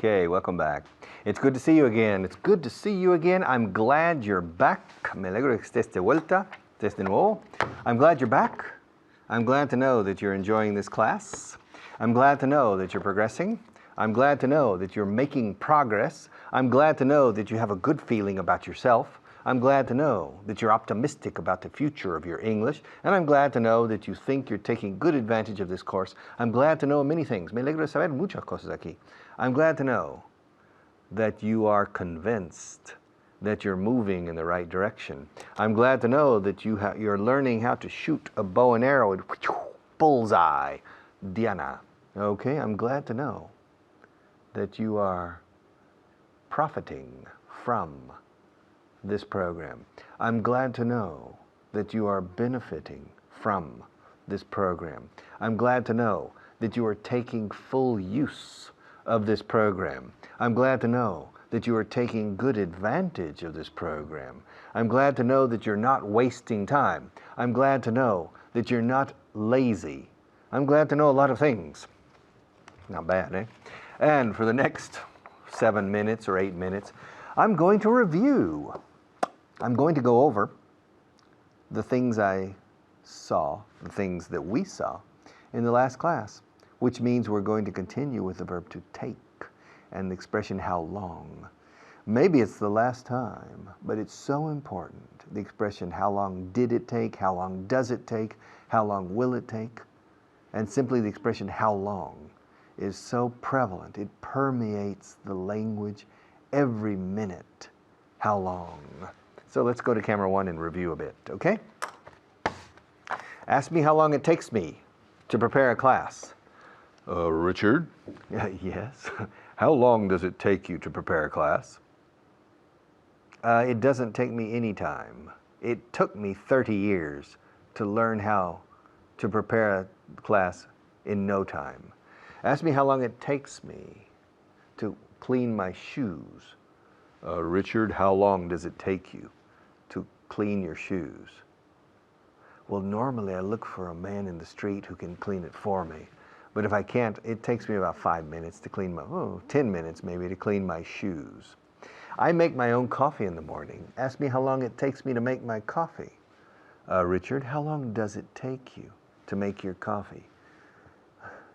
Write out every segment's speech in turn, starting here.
Okay, welcome back. It's good to see you again. It's good to see you again. I'm glad you're back. Me alegro que estés de vuelta, estés de nuevo. I'm glad you're back. I'm glad to know that you're enjoying this class. I'm glad to know that you're progressing. I'm glad to know that you're making progress. I'm glad to know that you have a good feeling about yourself. I'm glad to know that you're optimistic about the future of your English, and I'm glad to know that you think you're taking good advantage of this course. I'm glad to know many things. Me alegro de saber muchas cosas aquí. I'm glad to know that you are convinced that you're moving in the right direction. I'm glad to know that you're learning how to shoot a bow and arrow and bullseye, Diana. Okay, I'm glad to know that you are profiting from this program. I'm glad to know that you are benefiting from this program. I'm glad to know that you are taking full use of this program. I'm glad to know that you are taking good advantage of this program. I'm glad to know that you're not wasting time. I'm glad to know that you're not lazy. I'm glad to know a lot of things. Not bad, eh? And for the next 7 minutes or 8 minutes, I'm going to review. I'm going to go over the things I saw, the things that we saw in the last class, which means we're going to continue with the verb to take and the expression how long. Maybe it's the last time, but it's so important. The expression how long did it take, how long does it take, how long will it take, and simply the expression how long is so prevalent. It permeates the language every minute. How long? So let's go to camera one and review a bit, okay? Ask me how long it takes me to prepare a class. Richard? Yes. How long does it take you to prepare a class? It doesn't take me any time. It took me 30 years to learn how to prepare a class in no time. Ask me how long it takes me to clean my shoes. Richard, how long does it take you to clean your shoes? Well, normally I look for a man in the street who can clean it for me. But if I can't, it takes me about 5 minutes to clean 10 minutes maybe to clean my shoes. I make my own coffee in the morning. Ask me how long it takes me to make my coffee. Richard, how long does it take you to make your coffee?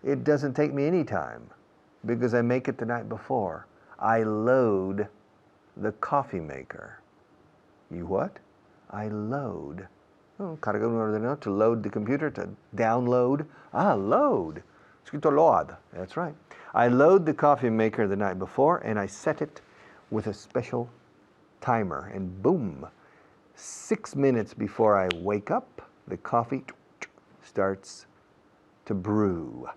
It doesn't take me any time because I make it the night before. I load the coffee maker. You what? I load. Cargar un ordenador, to load the computer, to download. Load. Escrito load. That's right. I load the coffee maker the night before and I set it with a special timer. And boom, 6 minutes before I wake up, the coffee starts to brew.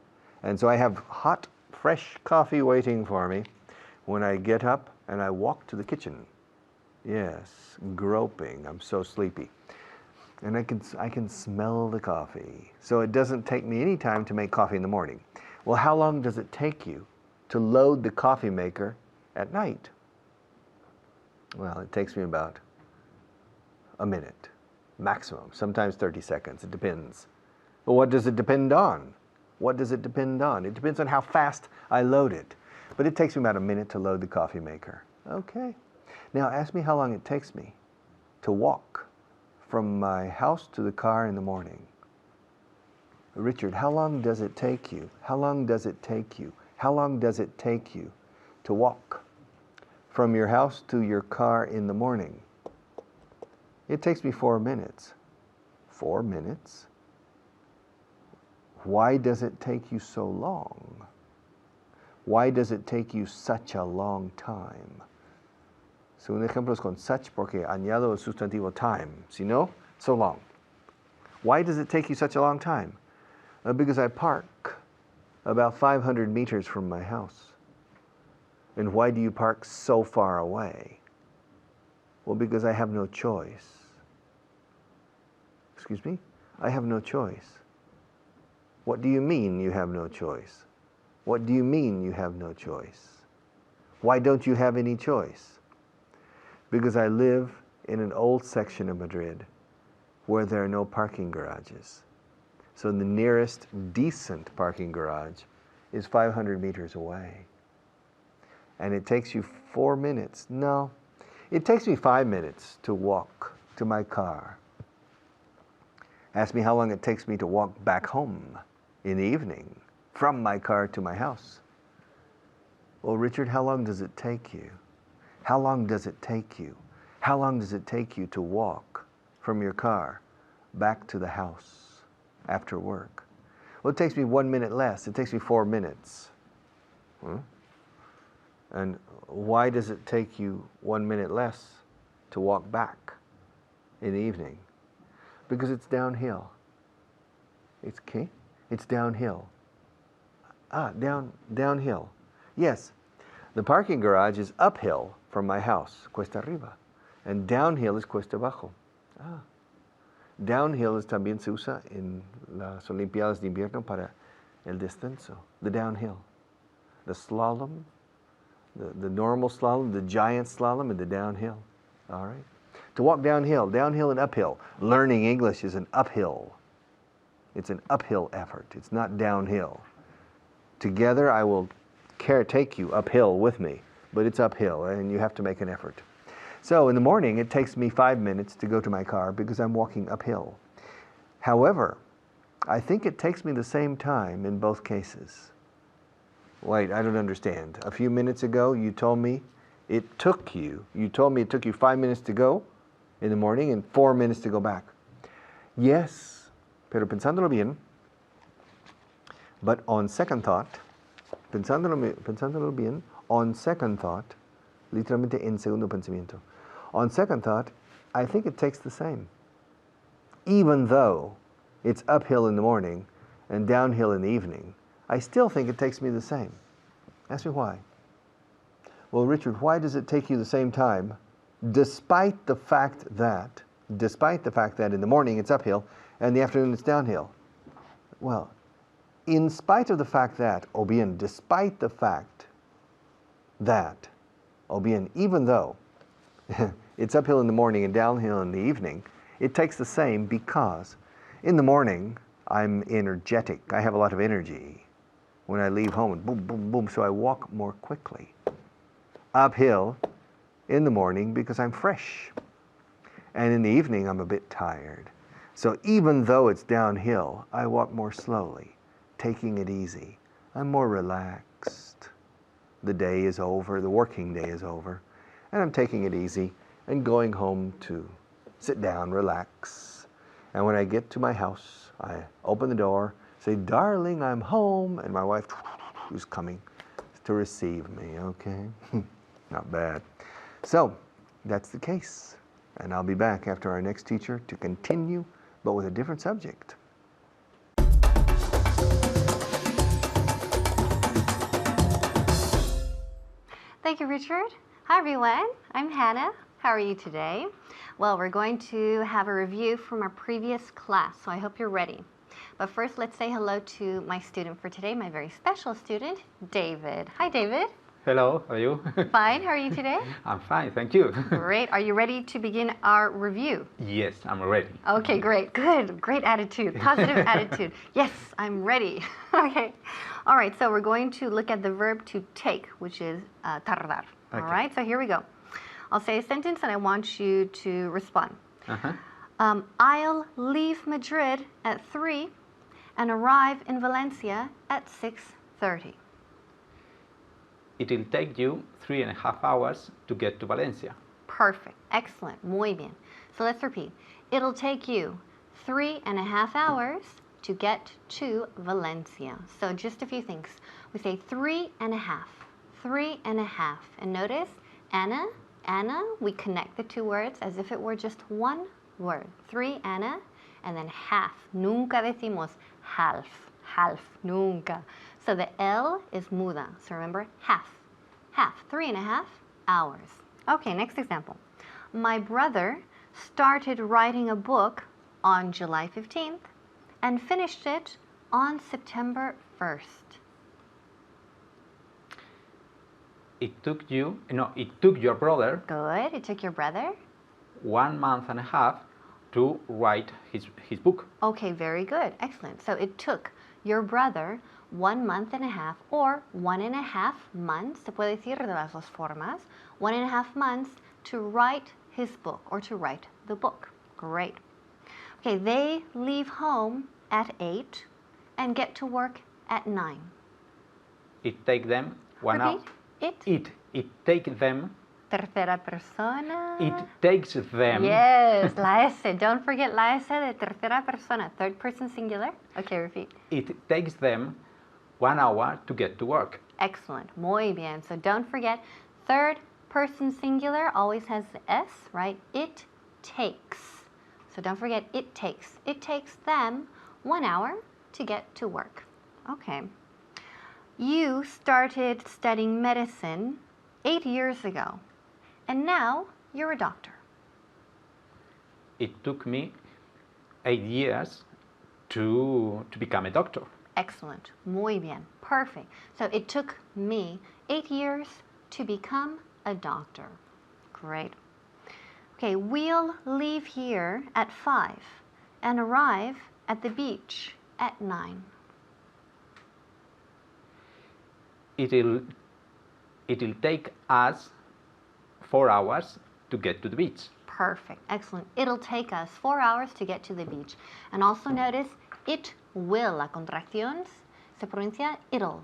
And so I have hot, fresh coffee waiting for me when I get up and I walk to the kitchen. Yes, groping. I'm so sleepy. And I can smell the coffee. So it doesn't take me any time to make coffee in the morning. Well, how long does it take you to load the coffee maker at night? Well, it takes me about a minute, maximum, sometimes 30 seconds. It depends. But what does it depend on? What does it depend on? It depends on how fast I load it. But it takes me about a minute to load the coffee maker. Okay. Now ask me how long it takes me to walk from my house to the car in the morning. Richard, how long does it take you? How long does it take you? How long does it take you to walk from your house to your car in the morning? It takes me 4 minutes. 4 minutes? Why does it take you so long? Why does it take you such a long time? Segundo ejemplo es con such porque añado el sustantivo time. Si no, so long. Why does it take you such a long time? Because I park about 500 meters from my house. And why do you park so far away? Well, because I have no choice. Excuse me? I have no choice. What do you mean you have no choice? What do you mean you have no choice? Why don't you have any choice? Because I live in an old section of Madrid where there are no parking garages. So the nearest decent parking garage is 500 meters away. and it takes you 4 minutes. No, it takes me 5 minutes to walk to my car. Ask me how long it takes me to walk back home in the evening from my car to my house. Well, Richard, how long does it take you? How long does it take you? How long does it take you to walk from your car back to the house after work? Well, it takes me 1 minute less. It takes me 4 minutes. And why does it take you 1 minute less to walk back in the evening? Because it's downhill. It's okay? It's downhill. Downhill. Yes, the parking garage is uphill from my house, cuesta arriba, and downhill is cuesta abajo. Downhill es también se usa en las Olimpiadas de Invierno para el descenso, the downhill. The slalom, the normal slalom, the giant slalom, and the downhill. All right? To walk downhill and uphill. Learning English is an uphill. It's an uphill effort. It's not downhill. Together I will take you uphill with me, but it's uphill and you have to make an effort. So in the morning it takes me 5 minutes to go to my car because I'm walking uphill. However, I think it takes me the same time in both cases. Wait, I don't understand. A few minutes ago you told me it took you 5 minutes to go in the morning and 4 minutes to go back. Yes, pero pensándolo bien, but on second thought, pensándolo bien, on second thought, literalmente en segundo pensamiento, on second thought, I think it takes the same. Even though it's uphill in the morning and downhill in the evening, I still think it takes me the same. Ask me why. Well, Richard, why does it take you the same time despite the fact that in the morning it's uphill and in the afternoon it's downhill? Well, in spite of the fact that, o bien, despite the fact that, o bien, even though it's uphill in the morning and downhill in the evening, it takes the same because in the morning I'm energetic. I have a lot of energy. When I leave home, boom, boom, boom, so I walk more quickly. Uphill in the morning because I'm fresh. And in the evening, I'm a bit tired. So even though it's downhill, I walk more slowly, taking it easy. I'm more relaxed. The day is over, the working day is over, and I'm taking it easy and going home to sit down, relax. And when I get to my house, I open the door, say, darling, I'm home, and my wife is coming to receive me, okay? Not bad. So, that's the case. And I'll be back after our next teacher to continue, but with a different subject. Thank you, Richard. Hi, everyone. I'm Hannah. How are you today? Well, we're going to have a review from our previous class, so I hope you're ready. But first, let's say hello to my student for today, my very special student, David. Hi, David. Hello, how are you? Fine, how are you today? I'm fine, thank you. Great. Are you ready to begin our review? Yes, I'm ready. Okay, great. Good. Great attitude. Positive attitude. Yes, I'm ready. Okay. All right, so we're going to look at the verb to take, which is tardar. All right, so here we go. I'll say a sentence and I want you to respond. I'll leave Madrid at 3 and arrive in Valencia at 6:30. It'll take you 3.5 hours to get to Valencia. Perfect. Excellent. Muy bien. So let's repeat. It'll take you 3.5 hours to get to Valencia. So just a few things. We say 3.5. 3.5. And notice, Anna, we connect the two words as if it were just one word. 3 Anna, and then half. Nunca decimos half. Nunca. So the L is muda. So remember, half. 3.5 hours. Okay, next example. My brother started writing a book on July 15th and finished it on September 1st. It took your brother. Good. It took your brother 1.5 months to write his book. Okay, very good. Excellent. So it took your brother 1 month and a half or 1.5 months, se puede decir de las dos formas, 1.5 months to write his book or to write the book. Great. Okay, they leave home at 8 and get to work at 9. It take them 1 hour. Repeat. It take them. Tercera persona. It takes them. Yes, la S. Don't forget la S de tercera persona, third person singular. Okay, repeat. It takes them 1 hour to get to work. Excellent. Muy bien. So don't forget, third person singular always has the S, right? It takes. So don't forget, it takes. It takes them 1 hour to get to work. Okay. You started studying medicine 8 years ago, and now you're a doctor. It took me 8 years to become a doctor. Excellent. Muy bien. Perfect. So it took me 8 years to become a doctor. Great. Okay, we'll leave here at 5 and arrive at the beach at 9. It'll take us 4 hours to get to the beach. Perfect. Excellent. It'll take us 4 hours to get to the beach. And also notice, it will. La contracción se pronuncia it'll.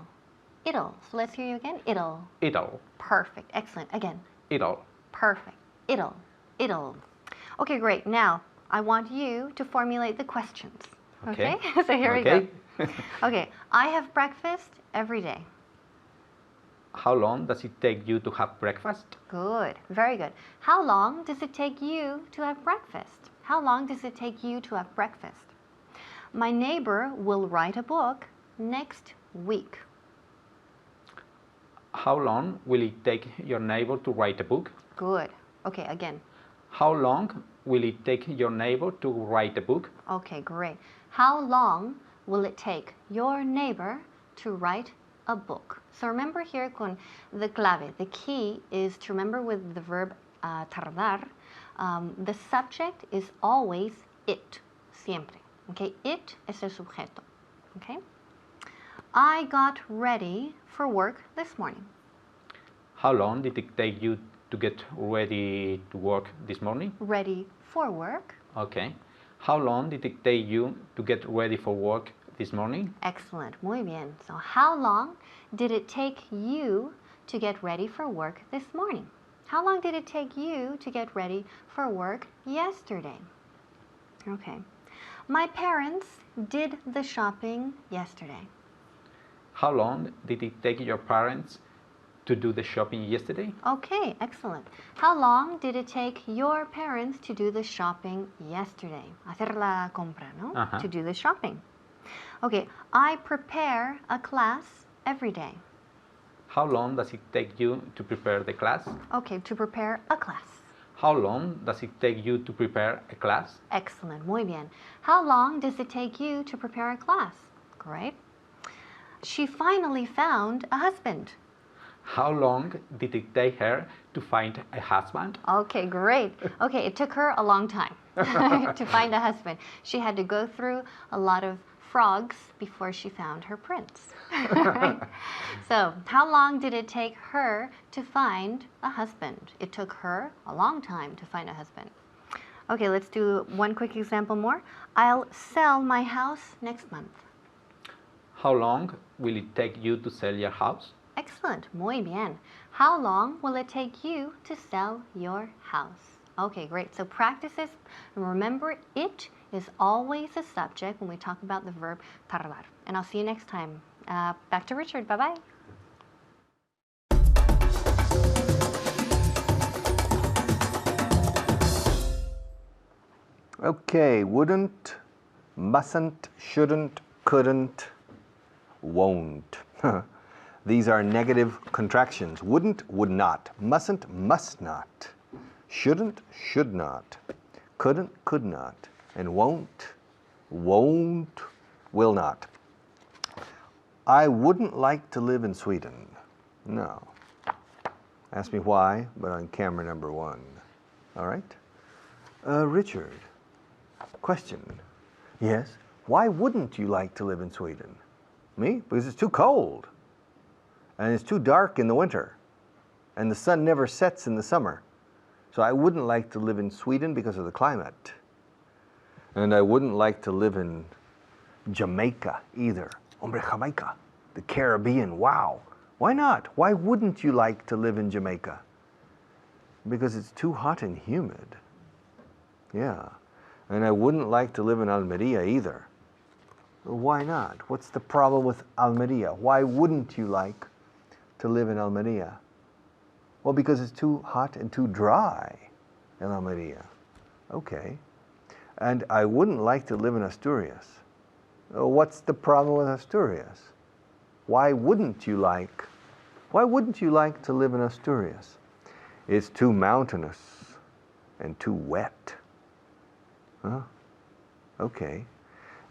It'll. So let's hear you again. It'll. It'll. Perfect. Excellent. Again. It'll. Perfect. It'll. It'll. Okay, great. Now, I want you to formulate the questions. Okay? So here we go. Okay. I have breakfast every day. How long does it take you to have breakfast? Good. Very good. How long does it take you to have breakfast? How long does it take you to have breakfast? My neighbor will write a book next week. How long will it take your neighbor to write a book? Good. Okay, again. How long will it take your neighbor to write a book? Okay, great. How long will it take your neighbor to write a book? So remember here con the clave. The key is to remember with the verb tardar, the subject is always it, siempre. Okay, it es el sujeto. Okay. I got ready for work this morning. How long did it take you to get ready to work this morning? Ready for work. Okay. How long did it take you to get ready for work this morning? Excellent. Muy bien. So how long did it take you to get ready for work this morning? How long did it take you to get ready for work yesterday? Okay. My parents did the shopping yesterday. How long did it take your parents to do the shopping yesterday? Okay, excellent. How long did it take your parents to do the shopping yesterday? Hacer la compra, ¿no? To do the shopping. Okay, I prepare a class every day. How long does it take you to prepare the class? Okay, to prepare a class. How long does it take you to prepare a class? Excellent, muy bien. How long does it take you to prepare a class? Great. She finally found a husband. How long did it take her to find a husband? Okay, great. Okay, it took her a long time to find a husband. She had to go through a lot of frogs before she found her prince. Right? So, how long did it take her to find a husband? It took her a long time to find a husband. Okay, let's do one quick example more. I'll sell my house next month. How long will it take you to sell your house? Excellent, muy bien. How long will it take you to sell your house? Okay, great. So practice this. And remember, it is always a subject when we talk about the verb tardar. And I'll see you next time. Back to Richard. Bye-bye. Okay, wouldn't, mustn't, shouldn't, couldn't, won't. These are negative contractions. Wouldn't, would not. Mustn't, must not. Shouldn't, should not. Couldn't, could not. And won't, will not. I wouldn't like to live in Sweden. No. Ask me why, but on camera number 1. All right? Richard, question. Yes? Why wouldn't you like to live in Sweden? Me? Because it's too cold. And it's too dark in the winter. And the sun never sets in the summer. So I wouldn't like to live in Sweden because of the climate. And I wouldn't like to live in Jamaica either. Hombre, Jamaica. The Caribbean, wow. Why not? Why wouldn't you like to live in Jamaica? Because it's too hot and humid. Yeah. And I wouldn't like to live in Almeria either. Why not? What's the problem with Almeria? Why wouldn't you like to live in Almeria? Well, because it's too hot and too dry in Almeria. Okay. And I wouldn't like to live in Asturias. What's the problem with Asturias? Why wouldn't you like to live in Asturias? It's too mountainous and too wet. Huh? Okay.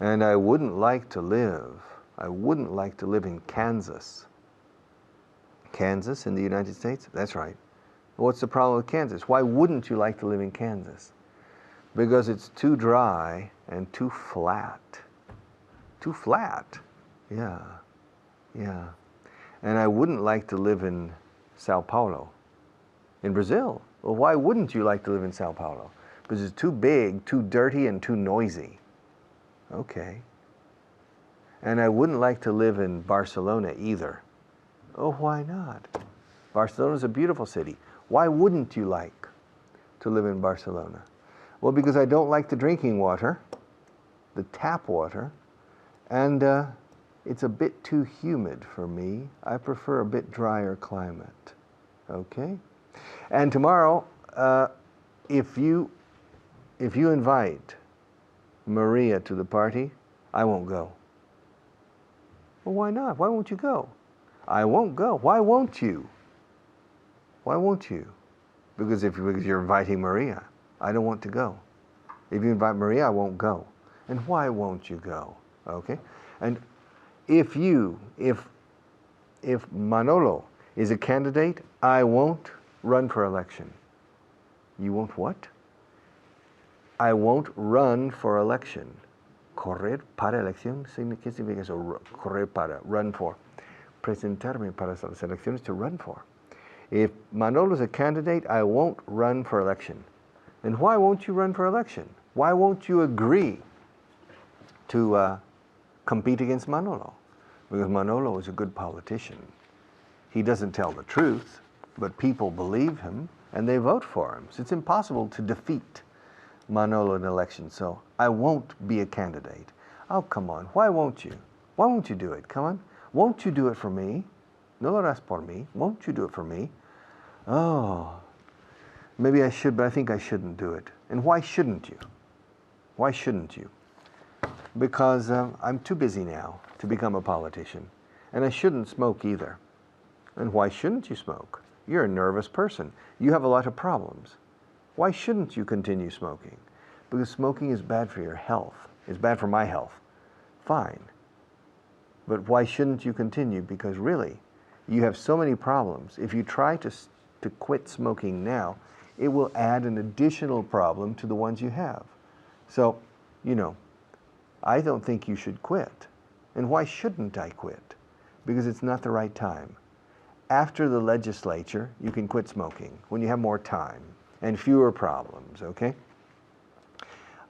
And I wouldn't like to live in Kansas. Kansas in the United States? That's right. What's the problem with Kansas? Why wouldn't you like to live in Kansas? Because it's too dry and too flat. Too flat. Yeah. Yeah. And I wouldn't like to live in Sao Paulo, in Brazil. Well, why wouldn't you like to live in Sao Paulo? Because it's too big, too dirty, and too noisy. Okay. And I wouldn't like to live in Barcelona either. Oh, why not? Barcelona is a beautiful city. Why wouldn't you like to live in Barcelona? Well, because I don't like the drinking water, the tap water, and it's a bit too humid for me. I prefer a bit drier climate. Okay? And tomorrow, if you invite Maria to the party, I won't go. Well, why not? Why won't you go? I won't go. Why won't you? Why won't you? Because you're inviting Maria. I don't want to go. If you invite Maria, I won't go. And why won't you go? Okay? And if Manolo is a candidate, I won't run for election. You won't what? I won't run for election. Correr para elección, ¿qué significa eso? Correr para, run for. Presentarme para las elecciones, to run for. If Manolo is a candidate, I won't run for election. And why won't you run for election? Why won't you agree to compete against Manolo? Because Manolo is a good politician. He doesn't tell the truth, but people believe him and they vote for him. So it's impossible to defeat Manolo in an election. So I won't be a candidate. Oh, come on. Why won't you? Why won't you do it? Come on. Won't you do it for me? No lo harás por mí. Won't you do it for me? Oh, maybe I should, but I think I shouldn't do it. And why shouldn't you? Why shouldn't you? Because I'm too busy now to become a politician. And I shouldn't smoke either. And why shouldn't you smoke? You're a nervous person. You have a lot of problems. Why shouldn't you continue smoking? Because smoking is bad for your health. It's bad for my health. Fine. But why shouldn't you continue? Because really, you have so many problems. If you try to quit smoking now, it will add an additional problem to the ones you have. So, I don't think you should quit. And why shouldn't I quit? Because it's not the right time. After the legislature, you can quit smoking when you have more time and fewer problems, okay?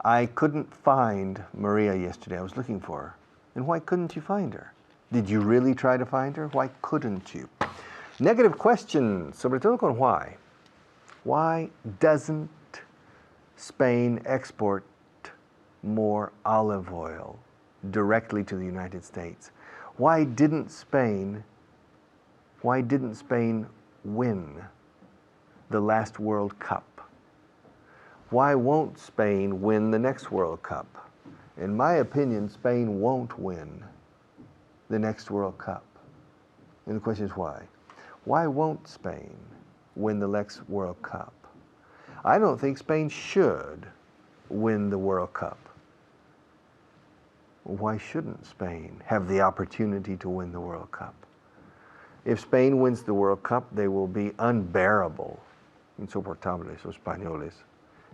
I couldn't find Maria yesterday. I was looking for her. And why couldn't you find her? Did you really try to find her? Why couldn't you? Negative questions, sobre todo con why. Why doesn't Spain export more olive oil directly to the United States? Why didn't Spain win the last World Cup? Why won't Spain win the next World Cup? In my opinion, Spain won't win the next World Cup. And the question is why? Why won't Spain win the next World Cup? I don't think Spain should win the World Cup. Why shouldn't Spain have the opportunity to win the World Cup? If Spain wins the World Cup, they will be unbearable, insoportables, los españoles,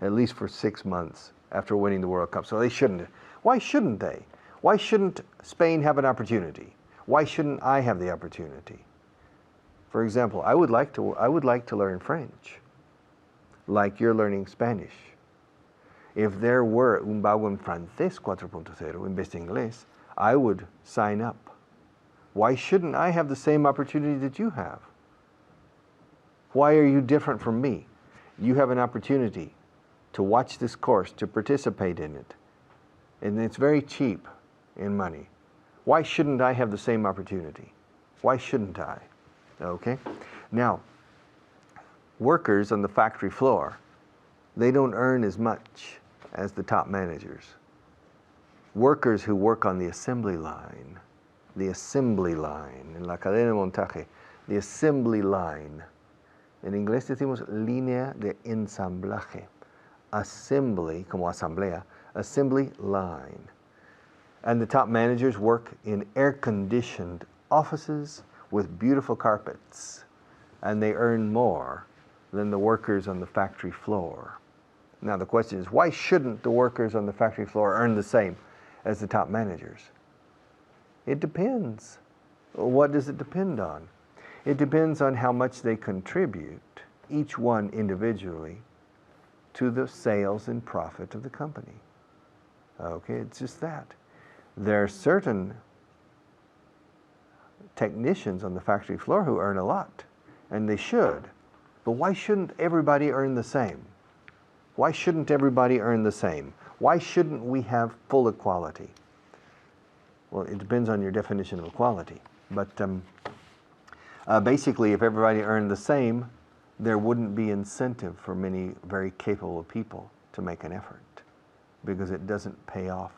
at least for 6 months after winning the World Cup. So they shouldn't. Why shouldn't they? Why shouldn't Spain have an opportunity? Why shouldn't I have the opportunity? For example, I would like to learn French, like you're learning Spanish. If there were un Vago en Francés 4.0 en vez de inglés, I would sign up. Why shouldn't I have the same opportunity that you have? Why are you different from me? You have an opportunity to watch this course, to participate in it. And it's very cheap in money. Why shouldn't I have the same opportunity? Why shouldn't I? Okay? Now, workers on the factory floor, they don't earn as much as the top managers. Workers who work on the assembly line, en la cadena de montaje, the assembly line. En inglés decimos línea de ensamblaje. Assembly, como asamblea, assembly line. And the top managers work in air-conditioned offices with beautiful carpets, and they earn more than the workers on the factory floor. Now the question is, why shouldn't the workers on the factory floor earn the same as the top managers? It depends. What does it depend on? It depends on how much they contribute, each one individually, to the sales and profit of the company. Okay, it's just that. There are certain technicians on the factory floor who earn a lot, and they should. But why shouldn't everybody earn the same? Why shouldn't everybody earn the same? Why shouldn't we have full equality? Well, it depends on your definition of equality. But basically, if everybody earned the same, there wouldn't be incentive for many very capable people to make an effort, because it doesn't pay off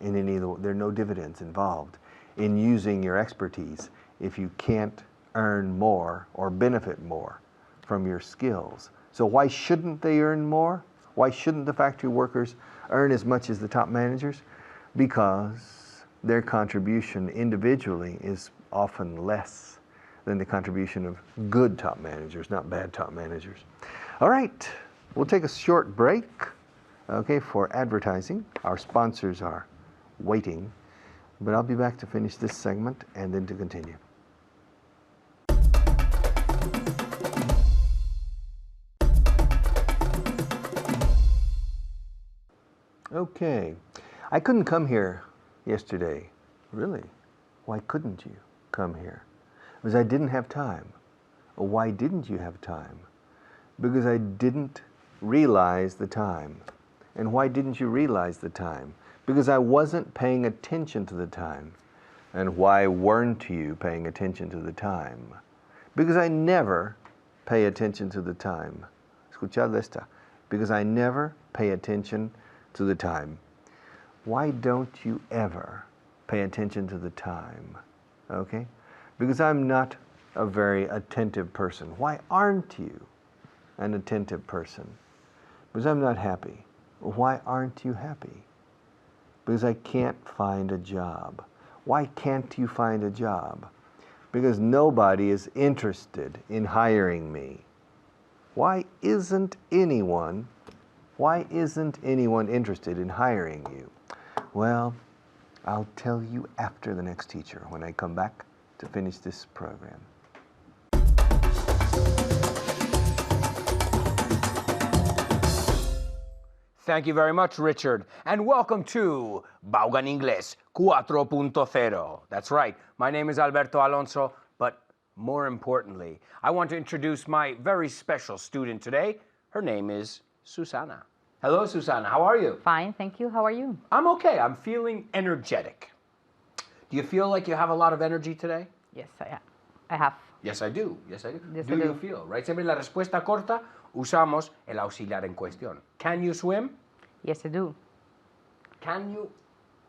in any of the, there are no dividends involved in using your expertise if you can't earn more or benefit more from your skills. So why shouldn't they earn more? Why shouldn't the factory workers earn as much as the top managers? Because their contribution individually is often less than the contribution of good top managers, not bad top managers. All right, we'll take a short break, okay, for advertising. Our sponsors are waiting, but I'll be back to finish this segment and then to continue. Okay, I couldn't come here yesterday. Really? Why couldn't you come here? Because I didn't have time. Why didn't you have time? Because I didn't realize the time. And why didn't you realize the time? Because I wasn't paying attention to the time. And why weren't you paying attention to the time? Because I never pay attention to the time. Escuchad esta. Because I never pay attention to the time. Why don't you ever pay attention to the time? Okay? Because I'm not a very attentive person. Why aren't you an attentive person? Because I'm not happy. Why aren't you happy? Because I can't find a job. Why can't you find a job? Because nobody is interested in hiring me. Why isn't anyone interested in hiring you? Well, I'll tell you after the next teacher when I come back to finish this program. Thank you very much, Richard, and welcome to Vago en Inglés 4.0. That's right, my name is Alberto Alonso, but more importantly, I want to introduce my very special student today. Her name is Susana. Hello, Susana, how are you? Fine, thank you. How are you? I'm okay, I'm feeling energetic. Do you feel like you have a lot of energy today? Yes, I have. Yes, I do. Yes, I do. Yes, do I you do. feel, right? Siempre en la respuesta corta usamos el auxiliar en cuestión. Can you swim? Yes, I do. Can you?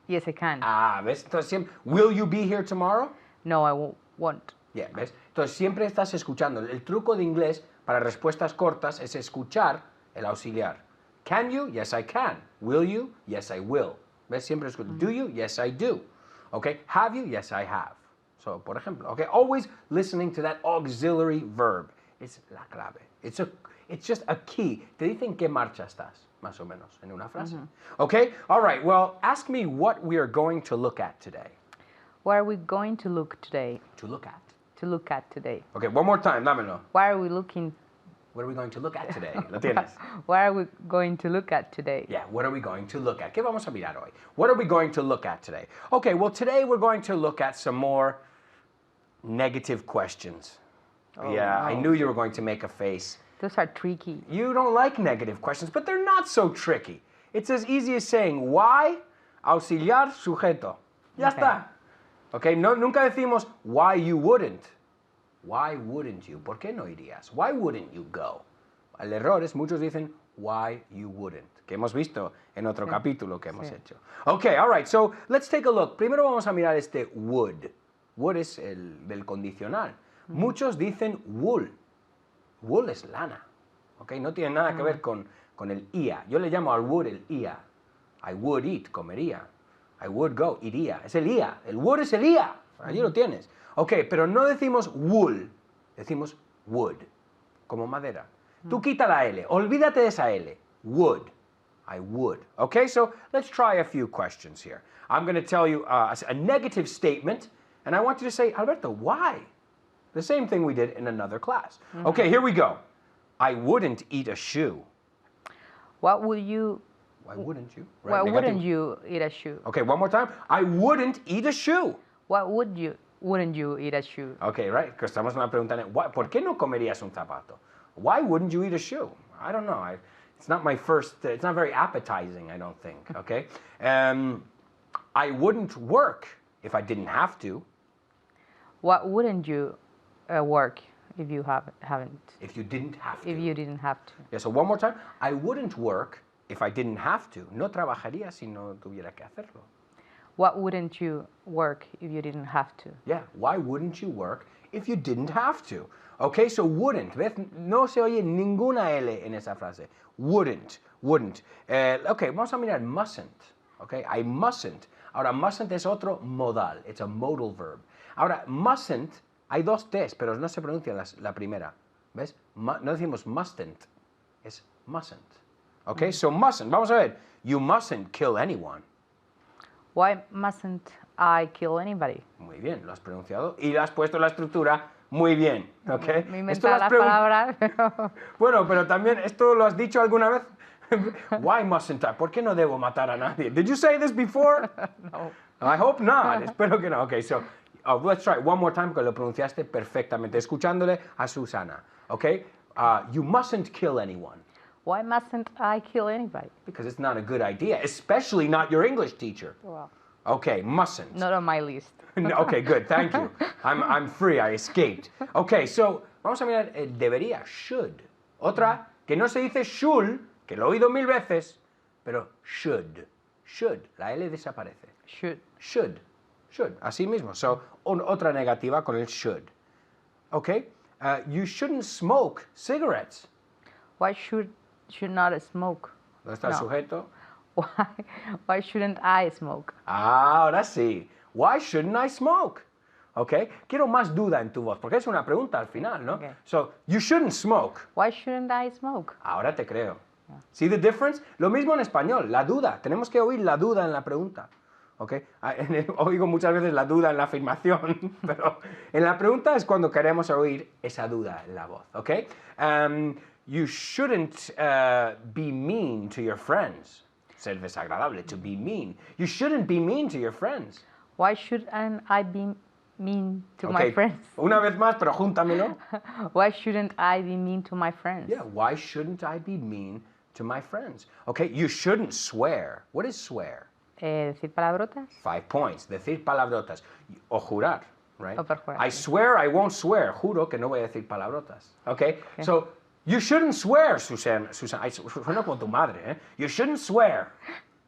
Yes, I can. ¿Ves? Entonces siempre, will you be here tomorrow? No, I won't. Yeah, ¿ves? Entonces siempre estás escuchando. El truco de inglés para respuestas cortas es escuchar el auxiliar. Can you? Yes, I can. Will you? Yes, I will. ¿Ves? Siempre escucho. Do you? Yes, I do. Okay. Have you? Yes, I have. So, por ejemplo, okay, always listening to that auxiliary verb. Es la clave. It's just a key. Te dicen qué marcha estás, más o menos, en una frase. Okay? All right. Well, ask me what we are going to look at today. What are we going to look today? To look at. To look at today. Okay, one more time, dámelo. What are we looking? What are we going to look at today? ¿Lo tienes? What are we going to look at today? Yeah, what are we going to look at? ¿Qué vamos a mirar hoy? What are we going to look at today? Okay, well, today we're going to look at some more negative questions. Yeah, I knew you were going to make a face. Those are tricky. You don't like negative questions, but they're not so tricky. It's as easy as saying why, auxiliar, sujeto. Ya Okay. está. Okay, no, nunca decimos why you wouldn't. Why wouldn't you? ¿Por qué no irías? Why wouldn't you go? El error es muchos dicen why you wouldn't, que hemos visto en otro capítulo que hemos hecho. Okay, all right, so let's take a look. Primero vamos a mirar este would. Would es el del condicional. Muchos dicen wool. Wool es lana. Okay, no tiene nada que ver con el ia. Yo le llamo al would el ia. I would eat, comería. I would go, iría. Es el ia. El would es el ia. Allí lo tienes. Ok, pero no decimos wool, decimos wood, como madera. Tú quita la L, olvídate de esa L. Would. I would. Okay, so let's try a few questions here. I'm going to tell you a negative statement, and I want you to say, Alberto, why? The same thing we did in another class. Okay, here we go. I wouldn't eat a shoe. What would you? Why wouldn't you? Why negativo. wouldn't you eat a shoe? Okay, one more time. I wouldn't eat a shoe. What would you? Wouldn't you eat a shoe? Okay, right. Que estamos en una pregunta. ¿Por qué no comerías un zapato? Why wouldn't you eat a shoe? I don't know. It's not my first. It's not very appetizing. I don't think. Okay. I wouldn't work if I didn't have to. What wouldn't you work if you haven't? If you didn't have to. If you didn't have to? Yeah. So one more time. I wouldn't work if I didn't have to. No trabajaría si no tuviera que hacerlo. What wouldn't you work if you didn't have to? Yeah. Why wouldn't you work if you didn't have to? Okay, so wouldn't. ¿Ves? No se oye ninguna L en esa frase. Wouldn't. Okay, vamos a mirar mustn't. Okay, I mustn't. Ahora, mustn't es otro modal. It's a modal verb. Ahora, mustn't, hay dos T's, pero no se pronuncia la primera. ¿Ves? No decimos mustn't, es mustn't. Okay, so mustn't. Vamos a ver. You mustn't kill anyone. Why mustn't I kill anybody? Muy bien, lo has pronunciado y le has puesto la estructura muy bien, ¿ok? Me Esto inventé lo has las palabras, pero Bueno, pero también, ¿esto lo has dicho alguna vez? Why mustn't I? ¿Por qué no debo matar a nadie? Did you say this before? no. I hope not. Espero que no. Okay, so let's try it one more time, porque lo pronunciaste perfectamente, escuchándole a Susana. Okay? You mustn't kill anyone. Why mustn't I kill anybody? Because it's not a good idea, especially not your English teacher. Well, Okay, mustn't. not on my list. Okay, good, thank you. I'm free, I escaped. Okay, so vamos a mirar el debería, should. Otra que no se dice should, que lo he oído 1000 veces, pero should. Should, la L desaparece. Should. Should, así mismo. So, otra negativa con el should. Okay, you shouldn't smoke cigarettes. Why should not smoke? ¿Dónde está el No. sujeto? Why shouldn't I smoke? Ahora sí. Why shouldn't I smoke? Okay, quiero más duda en tu voz, porque es una pregunta al final, ¿no? Okay. So, you shouldn't smoke. Why shouldn't I smoke? Ahora te creo. See the difference? Lo mismo en español, la duda. Tenemos que oír la duda en la pregunta. Okay? Oigo muchas veces la duda en la afirmación, pero en la pregunta es cuando queremos oír esa duda en la voz. Okay? You shouldn't be mean to your friends. Ser desagradable, to be mean. You shouldn't be mean to your friends. Why shouldn't I be mean to my Okay, friends? una vez más, pero júntamelo. Why shouldn't I be mean to my friends? Yeah, why shouldn't I be mean to my friends? Okay, you shouldn't swear. What is swear? Decir palabrotas. 5 points. Decir palabrotas. O jurar, right? O perjurar, I sí. swear I won't swear. Juro que no voy a decir palabrotas. Okay? So, you shouldn't swear, Susan. Ay, suena como tu madre, ¿eh? You shouldn't swear.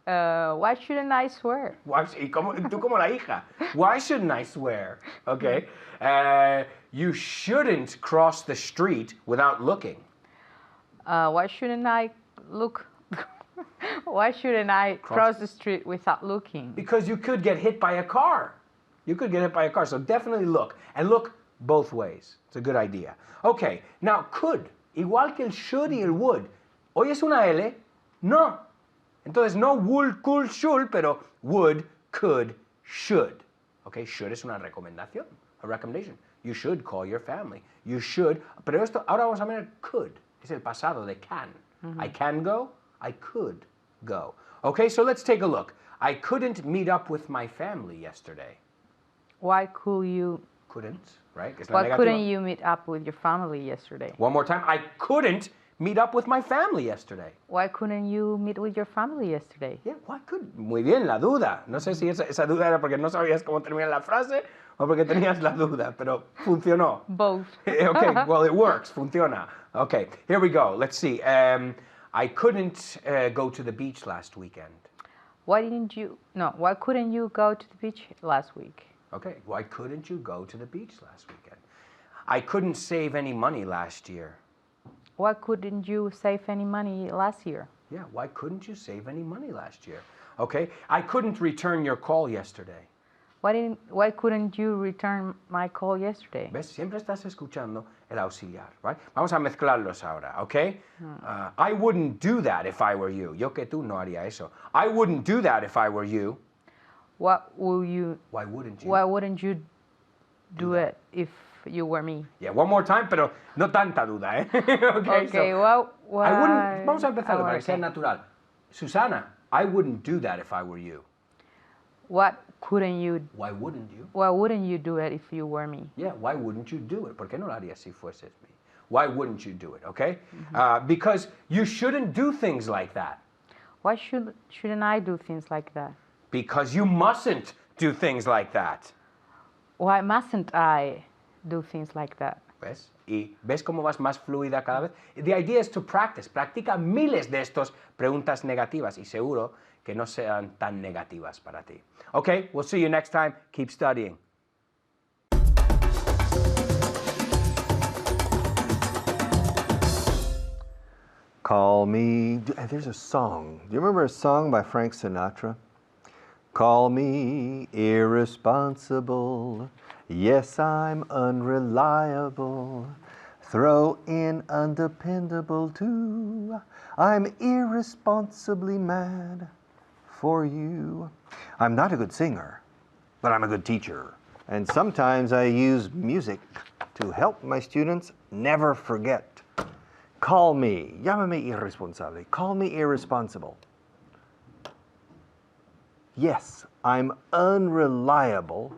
Why shouldn't I swear? Y tú como la hija. Why shouldn't I swear? Okay? You shouldn't cross the street without looking. Why shouldn't I look? Why shouldn't I cross the street without looking? Because you could get hit by a car. You could get hit by a car. So definitely look. And look both ways. It's a good idea. Okay, now could. Igual que el should y el would. ¿Hoy es una L? No. Entonces no would, could, should, pero would, could, should. Okay, should es una recomendación, a recommendation. You should call your family. You should, pero esto, ahora vamos a ver could. Es el pasado de can. I can go, I could go. Okay, so let's take a look. I couldn't meet up with my family yesterday. Why could you? Couldn't, right? Es la Why negativa. couldn't you meet up with your family yesterday? One more time. I couldn't meet up with my family yesterday. Why couldn't you meet with your family yesterday? Yeah, why could? Muy bien, la duda. No sé si esa duda era porque no sabías cómo terminar la frase o porque tenías la duda, pero funcionó. Both. Okay, well, it works. Funciona. Okay, here we go. Let's see. I couldn't go to the beach last weekend. Why couldn't you go to the beach last week? Okay, why couldn't you go to the beach last weekend? I couldn't save any money last year. Why couldn't you save any money last year? Yeah, why couldn't you save any money last year? Okay, I couldn't return your call yesterday. Why couldn't you return my call yesterday? ¿Ves? Siempre estás escuchando el auxiliar, right? Vamos a mezclarlos ahora, okay? I wouldn't do that if I were you. Yo que tú no haría eso. I wouldn't do that if I were you. Why wouldn't you? Why wouldn't you do it if you were me? Yeah, one more time, pero no tanta duda, ¿eh? Okay, Okay, so, why? I wouldn't, vamos a empezar para que sea okay. natural. Susana, I wouldn't do that if I were you. What couldn't you? Why wouldn't you? Why wouldn't you do it if you were me? Yeah, why wouldn't you do it? ¿Por qué no lo harías si fueses mí? Why wouldn't you do it, okay? Because you shouldn't do things like that. Why shouldn't I do things like that? Because you mustn't do things like that. Why mustn't I do things like that? ¿Ves? Y ves cómo vas más fluida cada vez. The idea is to practice. Practica miles de estos preguntas negativas y seguro que no sean tan negativas para ti. Okay, we'll see you next time. Keep studying. Call me. There's a song. Do you remember a song by Frank Sinatra? Call me irresponsible. Yes, I'm unreliable. Throw in undependable too. I'm irresponsibly mad for you. I'm not a good singer, but I'm a good teacher. And sometimes I use music to help my students never forget. Call me. Llámame irresponsable. Call me irresponsible. Yes, I'm unreliable.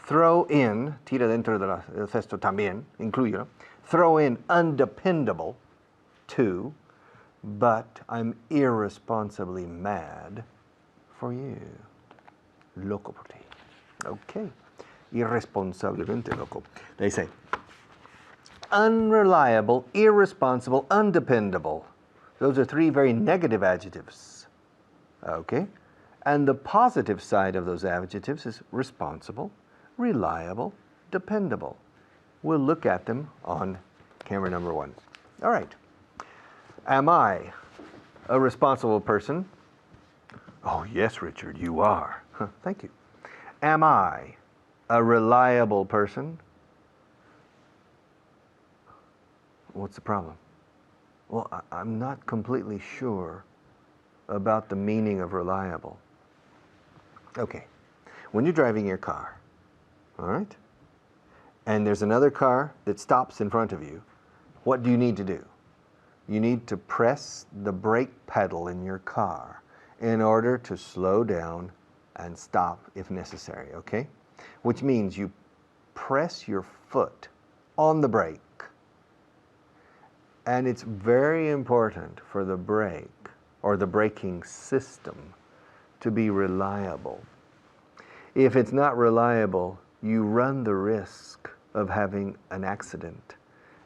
Throw in, tira dentro del cesto también, incluyelo. Throw in undependable too, but I'm irresponsibly mad for you. Loco por ti. Okay. Irresponsablemente loco. They say unreliable, irresponsible, undependable. Those are three very negative adjectives. Okay? And the positive side of those adjectives is responsible, reliable, dependable. We'll look at them on camera number 1. All right. Am I a responsible person? Oh, yes, Richard, you are. Thank you. Am I a reliable person? What's the problem? Well, I'm not completely sure about the meaning of reliable. Okay, when you're driving your car, all right, and there's another car that stops in front of you, what do you need to do? You need to press the brake pedal in your car in order to slow down and stop if necessary, okay? Which means you press your foot on the brake. And it's very important for the brake or the braking system to be reliable. If it's not reliable, you run the risk of having an accident,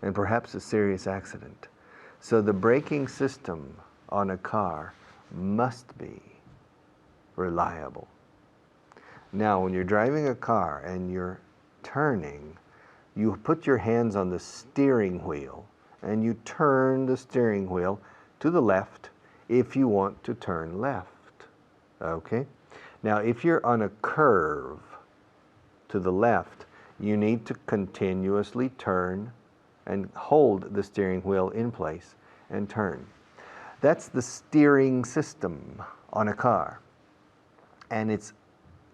and perhaps a serious accident. So the braking system on a car must be reliable. Now, when you're driving a car and you're turning, you put your hands on the steering wheel and you turn the steering wheel to the left if you want to turn left. Okay? Now, if you're on a curve to the left, you need to continuously turn and hold the steering wheel in place and turn. That's the steering system on a car. And it's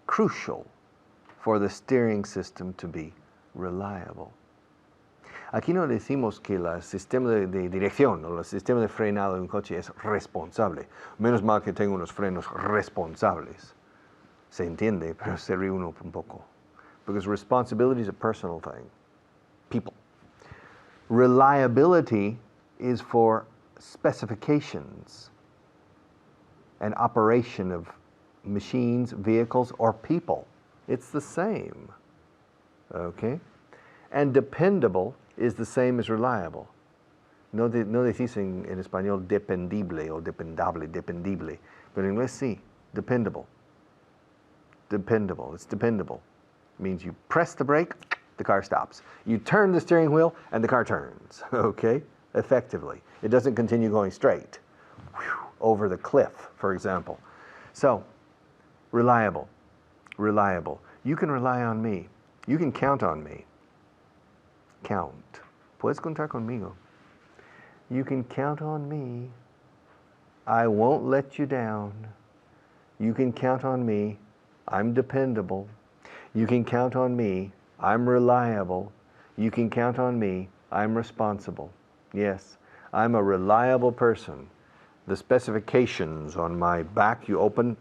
crucial for the steering system to be reliable. Aquí no decimos que el sistema de dirección o el sistema de frenado de un coche es responsable. Menos mal que tengo unos frenos responsables. Se entiende, pero se ríe uno un poco. Because responsibility is a personal thing. People. Reliability is for specifications and operation of machines, vehicles, or people. It's the same. Okay? And dependable is the same as reliable. No decís en español dependible o dependible, pero en inglés sí, dependable. Dependable, it's dependable. It means you press the brake, the car stops. You turn the steering wheel, and the car turns, okay? Effectively. It doesn't continue going straight over the cliff, for example. So, reliable, reliable. You can rely on me. You can count on me. Count. Puedes contar conmigo. You can count on me. I won't let you down. You can count on me. I'm dependable. You can count on me. I'm reliable. You can count on me. I'm responsible. Yes, I'm a reliable person. The specifications on my back, you open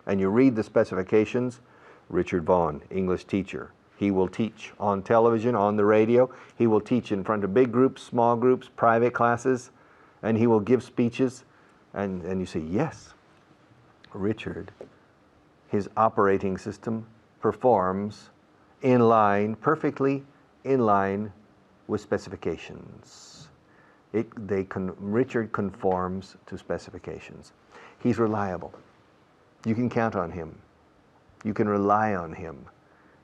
and you read the specifications. Richard Vaughn, English teacher. He will teach on television, on the radio. He will teach in front of big groups, small groups, private classes, and he will give speeches. And you say, yes, Richard, his operating system performs in line, perfectly in line with specifications. Richard conforms to specifications. He's reliable. You can count on him. You can rely on him.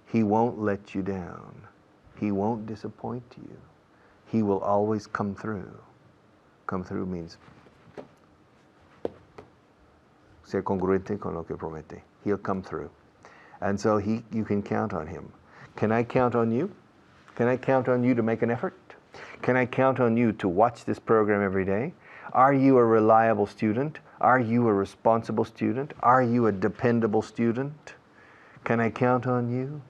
He won't let you down. He won't disappoint you. He will always come through. Come through means ser congruente con lo que promete. He'll come through. And so you can count on him. Can I count on you? Can I count on you to make an effort? Can I count on you to watch this program every day? Are you a reliable student? Are you a responsible student? Are you a dependable student? Can I count on you?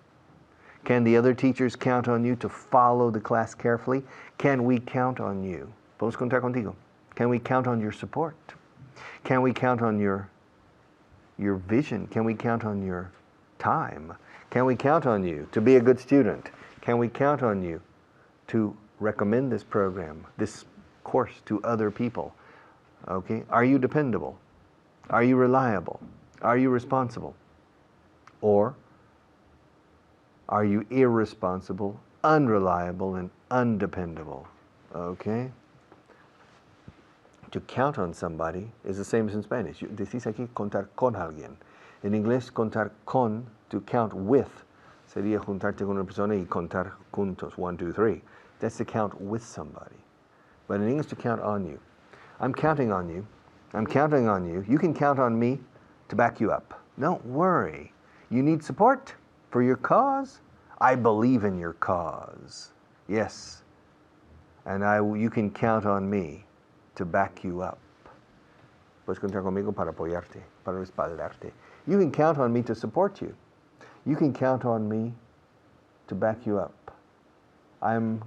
Can the other teachers count on you to follow the class carefully? Can we count on you? ¿Podemos contar contigo? Can we count on your support? Can we count on your vision? Can we count on your time? Can we count on you to be a good student? Can we count on you to recommend this program, this course to other people? Okay? Are you dependable? Are you reliable? Are you responsible? Or are you irresponsible, unreliable, and undependable? Okay? To count on somebody is the same as in Spanish. Decís aquí contar con alguien. En inglés, contar con, to count with, sería juntarte con una persona y contar juntos, 1, 2, 3. That's to count with somebody. But in English, to count on you. I'm counting on you. I'm counting on you. You can count on me to back you up. Don't worry. You need support for your cause? I believe in your cause. Yes. And you can count on me to back you up. Puedes contar conmigo para apoyarte, para respaldarte. You can count on me to support you. You can count on me to back you up. I'm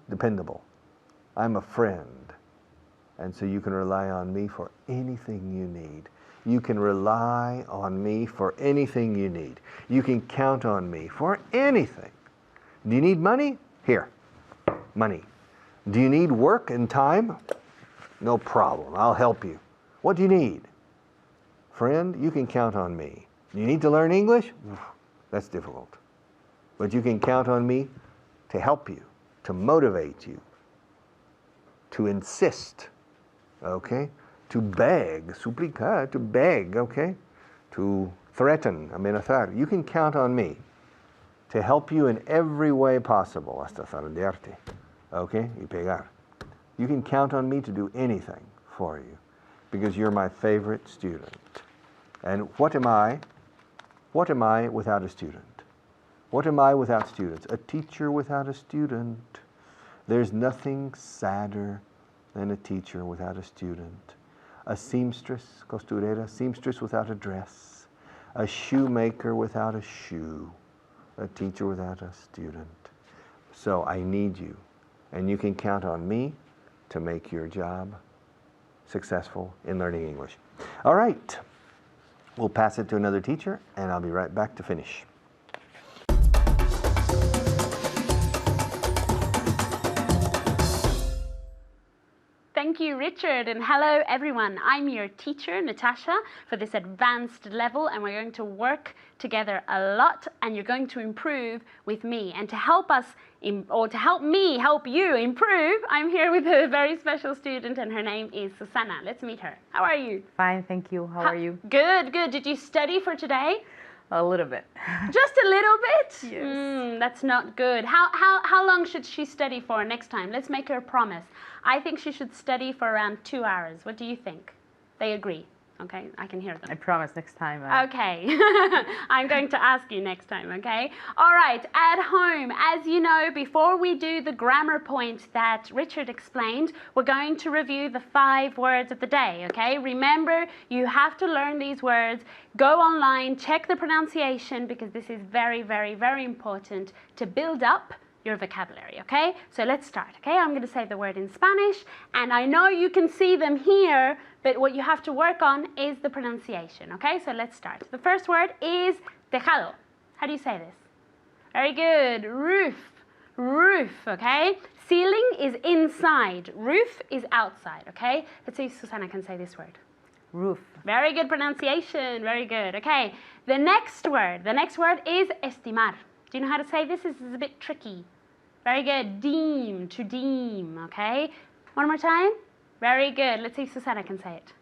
dependable. I'm a friend. And so you can rely on me for anything you need. You can rely on me for anything you need. You can count on me for anything. Do you need money? Here, money. Do you need work and time? No problem, I'll help you. What do you need? Friend, you can count on me. Do you need to learn English? That's difficult. But you can count on me to help you, to motivate you, to insist, okay? To beg, suplicar, to beg, okay? To threaten, amenazar. You can count on me to help you in every way possible, hasta zarandearte, okay? Y pegar. You can count on me to do anything for you because you're my favorite student. And what am I? What am I without a student? What am I without students? A teacher without a student. There's nothing sadder than a teacher without a student. A seamstress, costurera, seamstress without a dress. a shoemaker without a shoe, a teacher without a student. So I need you, and you can count on me to make your job successful in learning English. All right, we'll pass it to another teacher, and I'll be right back to finish. Thank you, Richard, and hello, everyone. I'm your teacher, Natasha, for this advanced level, and we're going to work together a lot, and you're going to improve with me. And to help us, to help me help you improve, I'm here with a very special student, and her name is Susana. Let's meet her. How are you? Fine, thank you. How are you? Good, good. Did you study for today? A little bit. Just a little bit? Yes. That's not good. How long should she study for next time? Let's make her a promise. I think she should study for around 2 hours. What do you think? They agree. Okay, I can hear them. I promise next time. Okay, I'm going to ask you next time, okay? All right, at home, as you know, before we do the grammar point that Richard explained, we're going to review the 5 words of the day, okay? Remember, you have to learn these words. Go online, check the pronunciation, because this is very, very, very important to build up your vocabulary, okay? So let's start, okay? I'm going to say the word in Spanish, and I know you can see them here, but what you have to work on is the pronunciation, okay? So let's start. The first word is tejado. How do you say this? Very good. Roof. Roof, okay? Ceiling is inside. Roof is outside, okay? Let's see if Susana can say this word. Roof. Very good pronunciation. Very good. Okay. The next word is estimar. Do you know how to say this? This is a bit tricky. Very good. Deem, to deem, okay? One more time. Very good. Let's see if Susana can say it.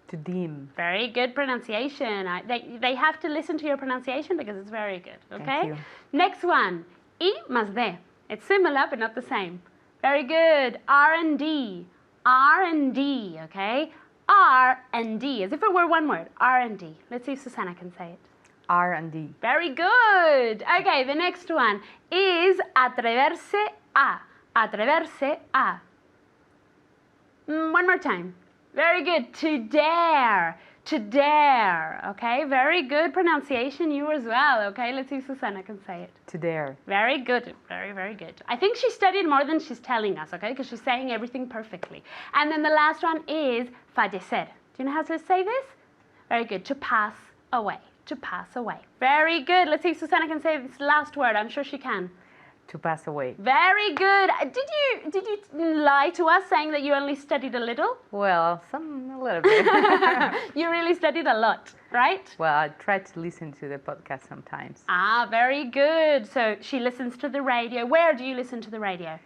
To deem. Very good pronunciation. They have to listen to your pronunciation because it's very good, okay? Thank you. Next one. I más de. It's similar but not the same. Very good. R&D. R&D, okay? R&D, as if it were one word. R&D. Let's see if Susana can say it. R&D. Very good. Okay, the next one is atreverse a. Atreverse a. One more time. Very good. To dare. To dare. Okay, very good pronunciation. You as well. Okay, let's see if Susana can say it. To dare. Very good. Very, very good. I think she studied more than she's telling us, okay, because she's saying everything perfectly. And then the last one is fallecer. Do you know how to say this? Very good. To pass away. To pass away. Very good. Let's see if Susana can say this last word. I'm sure she can. To pass away. Very good. Did you lie to us saying that you only studied a little? Well, a little bit. You really studied a lot, right? Well, I try to listen to the podcast sometimes. Ah, very good. So she listens to the radio. Where do you listen to the radio?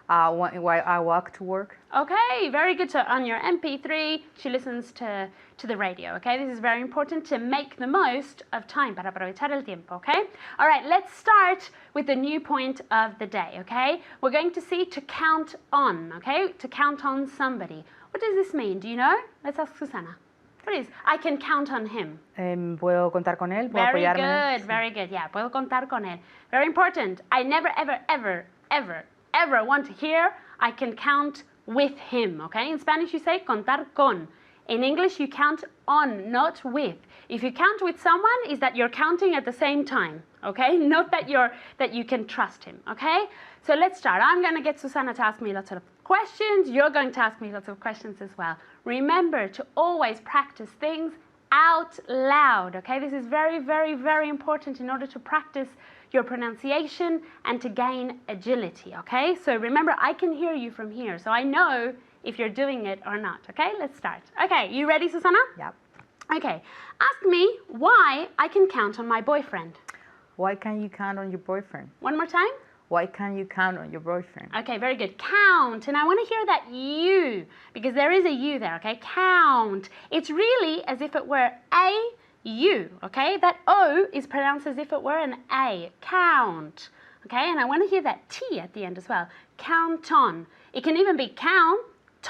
While I walk to work. Okay, very good. So on your MP3, she listens to the radio, okay? This is very important to make the most of time, para aprovechar el tiempo, okay? All right, let's start with the new point of the day, okay? We're going to see to count on, okay? To count on somebody. What does this mean? Do you know? Let's ask Susana. What is? I can count on him. ¿Puedo contar con él? ¿Puedo Very apoyarme? good, very good. Yeah, puedo contar con él. Very important. I never, ever want to hear I can count with him, okay? In Spanish you say contar con. In English you count on, not with. If you count with someone, is that you're counting at the same time, okay? Not that you can trust him, okay? So let's start. I'm going to get Susana to ask me lots of questions. You're going to ask me lots of questions as well. Remember to always practice things out loud, okay? This is very, very, very important in order to practice your pronunciation and to gain agility, okay? So remember, I can hear you from here, so I know if you're doing it or not, okay? Let's start. Okay, you ready, Susana? Yep. Okay, ask me why I can count on my boyfriend. Why can't you count on your boyfriend? One more time. Why can't you count on your boyfriend? Okay, very good. Count, and I want to hear that you, because there is a you there, okay? Count. It's really as if it were a U, okay? That O is pronounced as if it were an A. Count, okay? And I want to hear that T at the end as well. Count on. It can even be count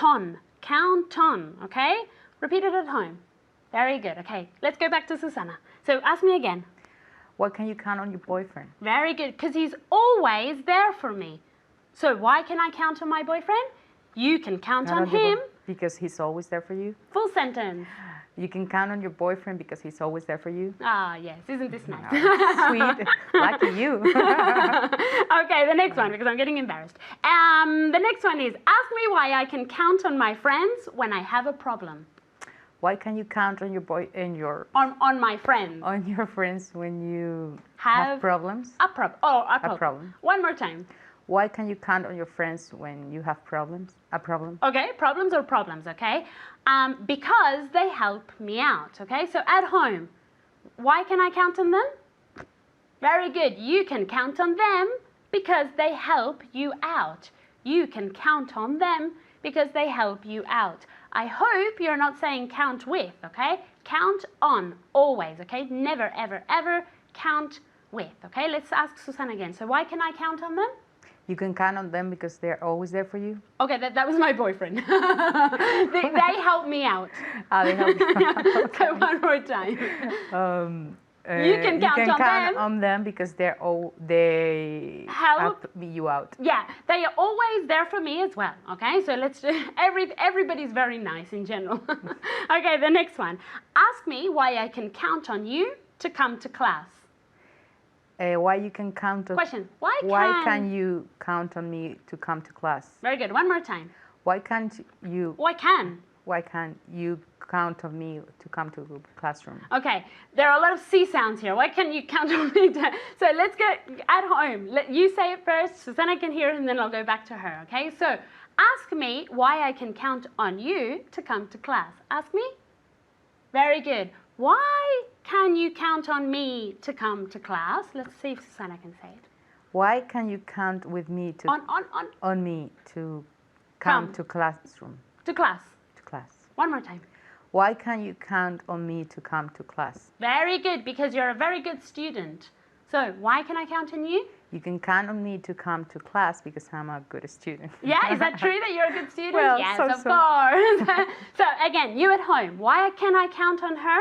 on. Count on, okay? Repeat it at home. Very good, okay. Let's go back to Susana. So ask me again. Why can't you count on your boyfriend? Very good, because he's always there for me. So why can I count on my boyfriend? You can count on him because he's always there for you. Full sentence. You can count on your boyfriend because he's always there for you. Ah, yes. Isn't this nice? Sweet. Lucky you. Okay, the next one, because I'm getting embarrassed. The next one is, ask me why I can count on my friends when I have a problem. Why can you count on your On my friends. on your friends when you Have have problems? A problem. problem. One more time. Why can you count on your friends when you have problems? A problem. Okay, problems or problems, okay? Because they help me out, okay? So at home, why can I count on them? Very good. You can count on them because they help you out. You can count on them because they help you out. I hope you're not saying count with, okay? Count on, always, okay? Never, ever, ever count with, okay? Let's ask Susanna again. So why can I count on them? You can count on them because they're always there for you. Okay, that was my boyfriend. they help me out. They help you. So one more time. You can count on them because they Help you out. Yeah, they are always there for me as well. Okay, so let's do everybody's very nice in general. Okay, the next one. Ask me why I can count on you to come to class. Why you can count on? Question. Why can you count on me to come to class? Very good. One more time. Why can't you? Why can? Why can't you count on me to come to the classroom? Okay, there are a lot of C sounds here. Why can't you count on me? So let's go at home. You say it first, Susanna can hear it, and then I'll go back to her, okay? So ask me why I can count on you to come to class. Ask me? Very good. Why can you count on me to come to class? Let's see if Susanna can say it. Why can you count with me to on me to come to classroom? To class. To class. One more time. Why can you count on me to come to class? Very good, because you're a very good student. So why can I count on you? You can count on me to come to class because I'm a good student. Yeah, is that true that you're a good student? Well, yes, so. of course. So again, you at home, why can I count on her?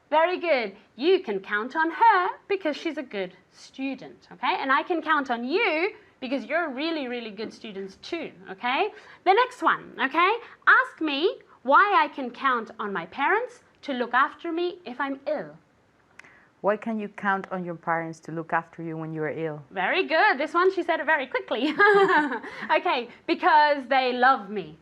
Very good. You can count on her because she's a good student, okay? And I can count on you because you're really, really good students too, okay? The next one, okay? Ask me why I can count on my parents to look after me if I'm ill. Why can you count on your parents to look after you when you're ill? Very good. This one, she said it very quickly. Okay, because they love me.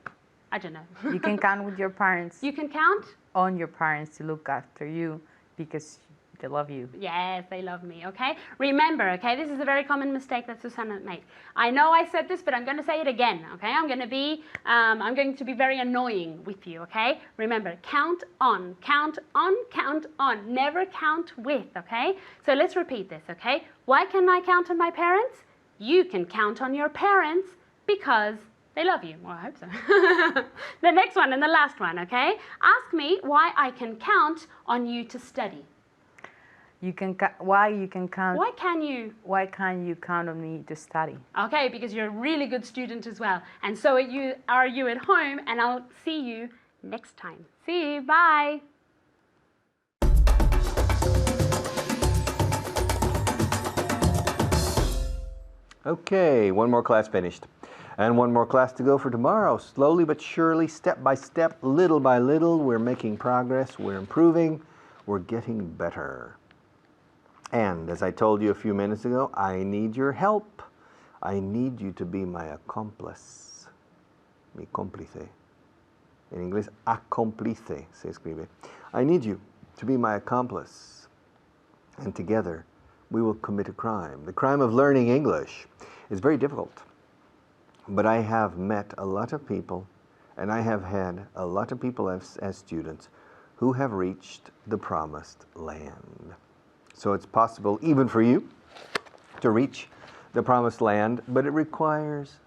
I don't know. You can count with your parents. You can count? On your parents to look after you because they love you. Yes, they love me, okay? Remember, okay, this is a very common mistake that Susanna made. I know I said this, but I'm going to say it again, okay? I'm going to be very annoying with you, okay? Remember, count on, count on, count on. Never count with, okay? So let's repeat this, okay? Why can I count on my parents? You can count on your parents because they love you. Well, I hope so. The next one and the last one, okay? Ask me why I can count on you to study. You can why can you count on me to study? Okay, because you're a really good student as well. And so are you at home, and I'll see you next time. See you. Bye. Okay, one more class finished. And one more class to go for tomorrow. Slowly but surely, step by step, little by little, we're making progress, we're improving, we're getting better. And as I told you a few minutes ago, I need your help. I need you to be my accomplice. Mi cómplice. En inglés, accomplice se escribe. I need you to be my accomplice. And together, we will commit a crime. The crime of learning English is very difficult. But I have met a lot of people, and I have had a lot of people as students who have reached the promised land. So it's possible even for you to reach the promised land, but it requires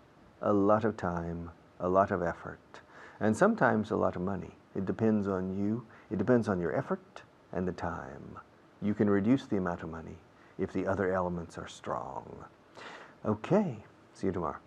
a lot of time, a lot of effort, and sometimes a lot of money. It depends on you. It depends on your effort and the time. You can reduce the amount of money if the other elements are strong. Okay, see you tomorrow.